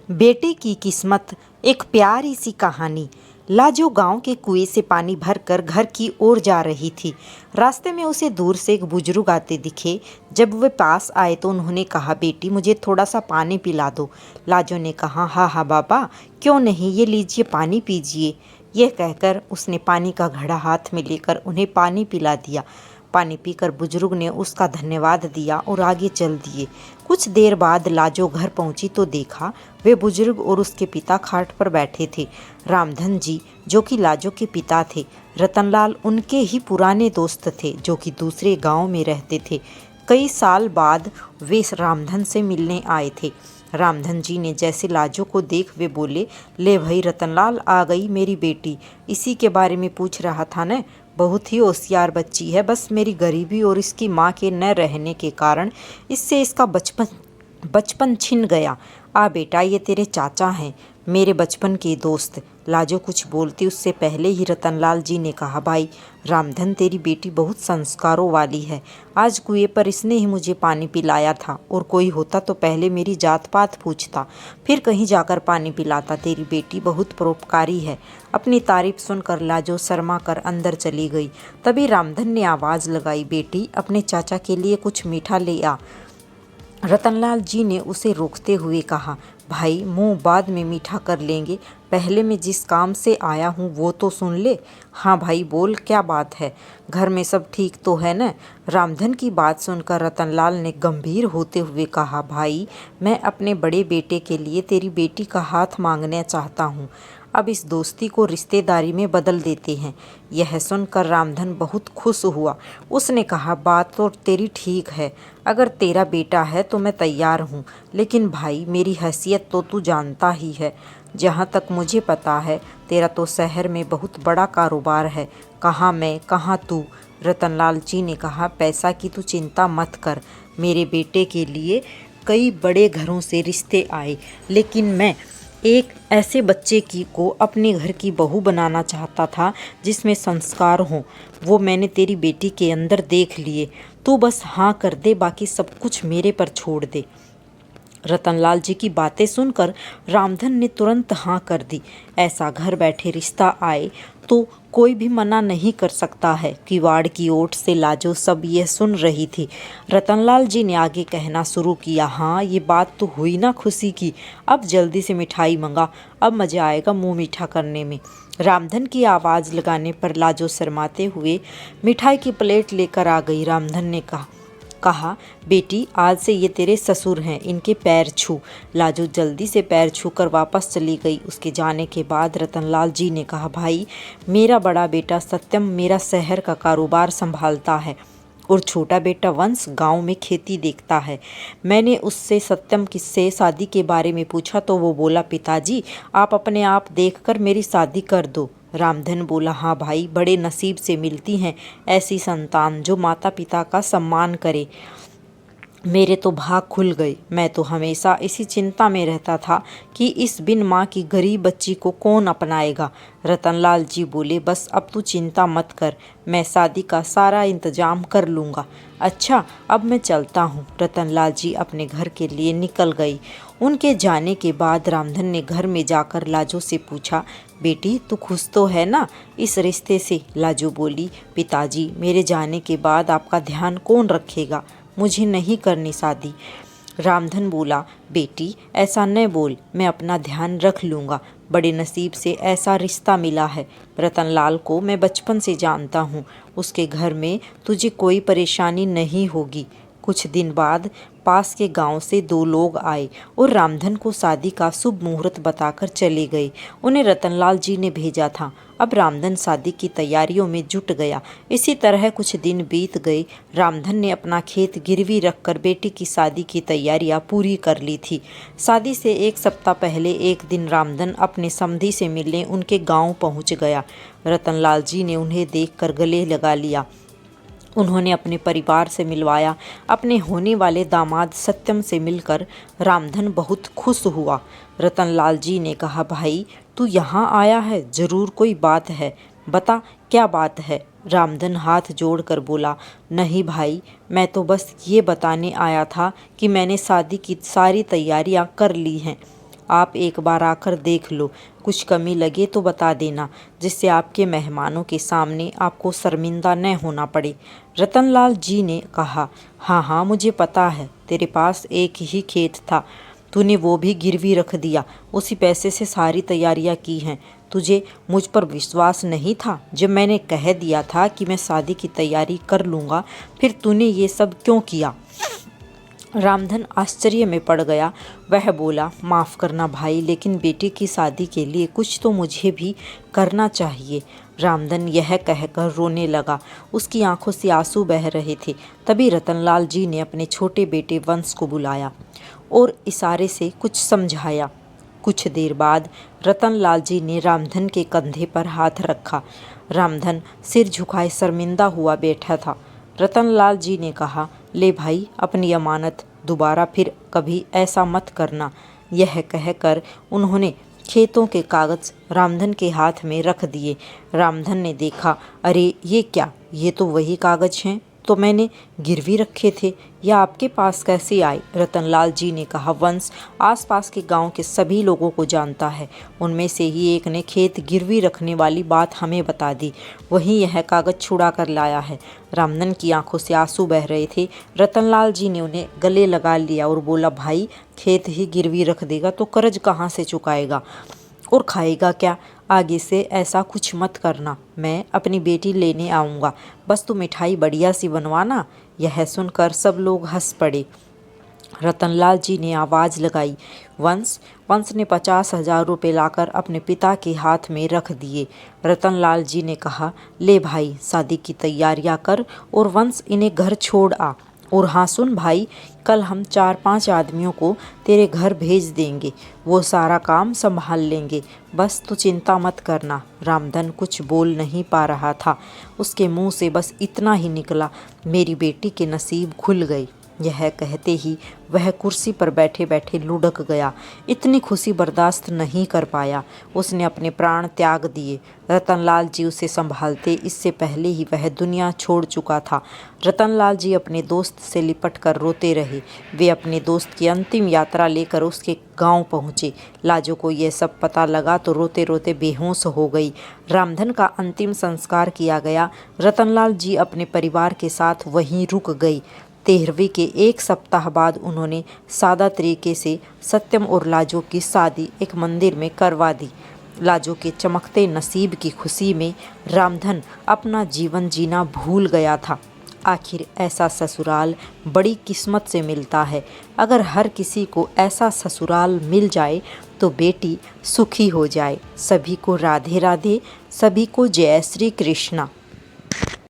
बेटे की किस्मत। एक प्यारी सी कहानी। लाजो गांव के कुएं से पानी भरकर घर की ओर जा रही थी। रास्ते में उसे दूर से एक बुजुर्ग आते दिखे। जब वे पास आए तो उन्होंने कहा, बेटी मुझे थोड़ा सा पानी पिला दो। लाजो ने कहा, हाँ हाँ बाबा, क्यों नहीं, ये लीजिए पानी पीजिए। यह कहकर उसने पानी का घड़ा हाथ में लेकर उन्हें पानी पिला दिया। पानी पीकर बुजुर्ग ने उसका धन्यवाद दिया और आगे चल दिए। कुछ देर बाद लाजो घर पहुंची तो देखा वे बुजुर्ग और उसके पिता खाट पर बैठे थे। रामधन जी, जो कि लाजो के पिता थे, रतनलाल उनके ही पुराने दोस्त थे, जो कि दूसरे गांव में रहते थे। कई साल बाद वे रामधन से मिलने आए थे। रामधन जी ने जैसे लाजो को देख वे बोले, ले भाई, रतनलाल आ गई मेरी बेटी। इसी के बारे में पूछ रहा था न। बहुत ही होशियार बच्ची है, बस मेरी गरीबी और इसकी माँ के न रहने के कारण इससे इसका बचपन छिन गया। आ बेटा, ये तेरे चाचा हैं, मेरे बचपन के दोस्त। लाजो कुछ बोलती उससे पहले ही रतनलाल जी ने कहा, भाई रामधन, तेरी बेटी बहुत संस्कारों वाली है। आज कुएं पर इसने ही मुझे पानी पिलाया था, और कोई होता तो पहले मेरी जात पात पूछता, फिर कहीं जाकर पानी पिलाता। तेरी बेटी बहुत परोपकारी है। अपनी तारीफ सुनकर लाजो शर्मा कर अंदर चली गई। तभी रामधन ने आवाज़ लगाई, बेटी अपने चाचा के लिए कुछ मीठा ले आ। रतनलाल जी ने उसे रोकते हुए कहा, भाई मुंह बाद में मीठा कर लेंगे, पहले मैं जिस काम से आया हूँ वो तो सुन ले। हाँ भाई बोल, क्या बात है, घर में सब ठीक तो है न? रामधन की बात सुनकर रतनलाल ने गंभीर होते हुए कहा, भाई मैं अपने बड़े बेटे के लिए तेरी बेटी का हाथ मांगना चाहता हूँ। अब इस दोस्ती को रिश्तेदारी में बदल देते हैं। यह सुनकर रामधन बहुत खुश हुआ। उसने कहा, बात तो तेरी ठीक है, अगर तेरा बेटा है तो मैं तैयार हूँ, लेकिन भाई मेरी हैसियत तो तू जानता ही है। जहाँ तक मुझे पता है तेरा तो शहर में बहुत बड़ा कारोबार है, कहाँ मैं कहाँ तू। रतनलाल जी ने कहा, पैसा की तू चिंता मत कर, मेरे बेटे के लिए कई बड़े घरों से रिश्ते आए, लेकिन मैं एक ऐसे बच्चे को अपने घर की बहू बनाना चाहता था जिसमें संस्कार हों। वो मैंने तेरी बेटी के अंदर देख लिए। तू बस हाँ कर दे, बाकी सब कुछ मेरे पर छोड़ दे। रतनलाल जी की बातें सुनकर रामधन ने तुरंत हाँ कर दी। ऐसा घर बैठे रिश्ता आए तो कोई भी मना नहीं कर सकता है। किवाड़ की ओट से लाजो सब यह सुन रही थी। रतनलाल जी ने आगे कहना शुरू किया, हाँ ये बात तो हुई ना खुशी की, अब जल्दी से मिठाई मंगा, अब मज़ा आएगा मुंह मीठा करने में। रामधन की आवाज़ लगाने पर लाजो शर्माते हुए मिठाई की प्लेट लेकर आ गई। रामधन ने कहा, बेटी आज से ये तेरे ससुर हैं, इनके पैर छू। लाजो जल्दी से पैर छूकर वापस चली गई। उसके जाने के बाद रतनलाल जी ने कहा, भाई मेरा बड़ा बेटा सत्यम मेरा शहर का कारोबार संभालता है और छोटा बेटा वंश गांव में खेती देखता है। मैंने उससे सत्यम किससे शादी के बारे में पूछा तो वो बोला, पिताजी आप अपने आप देखकर मेरी शादी कर दो। रामधन बोला, हाँ भाई, बड़े नसीब से मिलती हैं ऐसी संतान जो माता पिता का सम्मान करे। मेरे तो भाग खुल गए। मैं तो हमेशा इसी चिंता में रहता था कि इस बिन माँ की गरीब बच्ची को कौन अपनाएगा। रतनलाल जी बोले, बस अब तू चिंता मत कर, मैं शादी का सारा इंतजाम कर लूँगा। अच्छा अब मैं चलता हूँ। रतनलाल जी अपने घर के लिए निकल गई। उनके जाने के बाद रामधन ने घर में जाकर लाजो से पूछा, बेटी तू खुश तो है ना इस रिश्ते से? लाजो बोली, पिताजी मेरे जाने के बाद आपका ध्यान कौन रखेगा, मुझे नहीं करनी शादी। रामधन बोला, बेटी ऐसा न बोल, मैं अपना ध्यान रख लूँगा, बड़े नसीब से ऐसा रिश्ता मिला है। रतनलाल को मैं बचपन से जानता हूँ, उसके घर में तुझे कोई परेशानी नहीं होगी। कुछ दिन बाद पास के गांव से दो लोग आए और रामधन को शादी का शुभ मुहूर्त बताकर चले गए। उन्हें रतनलाल जी ने भेजा था। अब रामधन शादी की तैयारियों में जुट गया। इसी तरह कुछ दिन बीत गए। रामधन ने अपना खेत गिरवी रखकर बेटी की शादी की तैयारियां पूरी कर ली थी। शादी से एक सप्ताह पहले एक दिन रामधन अपने समधी से मिलने उनके गाँव पहुँच गया। रतनलाल जी ने उन्हें देखकर गले लगा लिया। उन्होंने अपने परिवार से मिलवाया। अपने होने वाले दामाद सत्यम से मिलकर रामधन बहुत खुश हुआ। रतनलाल जी ने कहा, भाई तू यहाँ आया है, ज़रूर कोई बात है, बता क्या बात है। रामधन हाथ जोड़कर बोला, नहीं भाई, मैं तो बस ये बताने आया था कि मैंने शादी की सारी तैयारियां कर ली हैं। आप एक बार आकर देख लो, कुछ कमी लगे तो बता देना, जिससे आपके मेहमानों के सामने आपको शर्मिंदा न होना पड़े। रतनलाल जी ने कहा, हाँ हाँ मुझे पता है, तेरे पास एक ही खेत था, तूने वो भी गिरवी रख दिया, उसी पैसे से सारी तैयारियां की हैं। तुझे मुझ पर विश्वास नहीं था? जब मैंने कह दिया था कि मैं शादी की तैयारी कर लूँगा, फिर तूने ये सब क्यों किया? रामधन आश्चर्य में पड़ गया। वह बोला, माफ़ करना भाई, लेकिन बेटी की शादी के लिए कुछ तो मुझे भी करना चाहिए। रामधन यह कहकर रोने लगा। उसकी आंखों से आंसू बह रहे थे। तभी रतनलाल जी ने अपने छोटे बेटे वंश को बुलाया और इशारे से कुछ समझाया। कुछ देर बाद रतनलाल जी ने रामधन के कंधे पर हाथ रखा। रामधन सिर झुकाए शर्मिंदा हुआ बैठा था। रतनलाल जी ने कहा, ले भाई, अपनी अमानत, दोबारा फिर कभी ऐसा मत करना। यह कहकर उन्होंने खेतों के कागज़ रामधन के हाथ में रख दिए। रामधन ने देखा, अरे ये क्या, ये तो वही कागज़ हैं तो मैंने गिरवी रखे थे, या आपके पास कैसे आए? रतनलाल जी ने कहा, वंश आसपास के गांव के सभी लोगों को जानता है, उनमें से ही एक ने खेत गिरवी रखने वाली बात हमें बता दी, वही यह कागज़ छुड़ा कर लाया है। रामधन की आंखों से आंसू बह रहे थे। रतनलाल जी ने उन्हें गले लगा लिया और बोला, भाई खेत ही गिरवी रख देगा तो कर्ज कहाँ से चुकाएगा और खाएगा क्या? आगे से ऐसा कुछ मत करना, मैं अपनी बेटी लेने आऊँगा, बस तू मिठाई बढ़िया सी बनवाना। यह सुनकर सब लोग हंस पड़े। रतनलाल जी ने आवाज़ लगाई, वंश ने 50,000 रुपये लाकर अपने पिता के हाथ में रख दिए। रतनलाल जी ने कहा, ले भाई, शादी की तैयारियां कर और वंश इन्हें घर छोड़ आ। और हाँ सुन भाई, कल हम 4-5 आदमियों को तेरे घर भेज देंगे, वो सारा काम संभाल लेंगे, बस तू चिंता मत करना। रामधन कुछ बोल नहीं पा रहा था। उसके मुंह से बस इतना ही निकला, मेरी बेटी के नसीब खुल गए। यह कहते ही वह कुर्सी पर बैठे बैठे लुढ़क गया। इतनी खुशी बर्दाश्त नहीं कर पाया। उसने अपने प्राण त्याग दिए। रतनलाल जी उसे संभालते, इससे पहले ही वह दुनिया छोड़ चुका था। रतनलाल जी अपने दोस्त से लिपट कर रोते रहे। वे अपने दोस्त की अंतिम यात्रा लेकर उसके गांव पहुँचे। लाजो को यह सब पता लगा तो रोते रोते बेहोश हो गई। रामधन का अंतिम संस्कार किया गया। रतनलाल जी अपने परिवार के साथ वहीं रुक गई। 13वीं के एक सप्ताह बाद उन्होंने सादा तरीके से सत्यम और लाजो की शादी एक मंदिर में करवा दी। लाजो के चमकते नसीब की खुशी में रामधन अपना जीवन जीना भूल गया था। आखिर ऐसा ससुराल बड़ी किस्मत से मिलता है। अगर हर किसी को ऐसा ससुराल मिल जाए तो बेटी सुखी हो जाए। सभी को राधे राधे, सभी को जय श्री कृष्णा।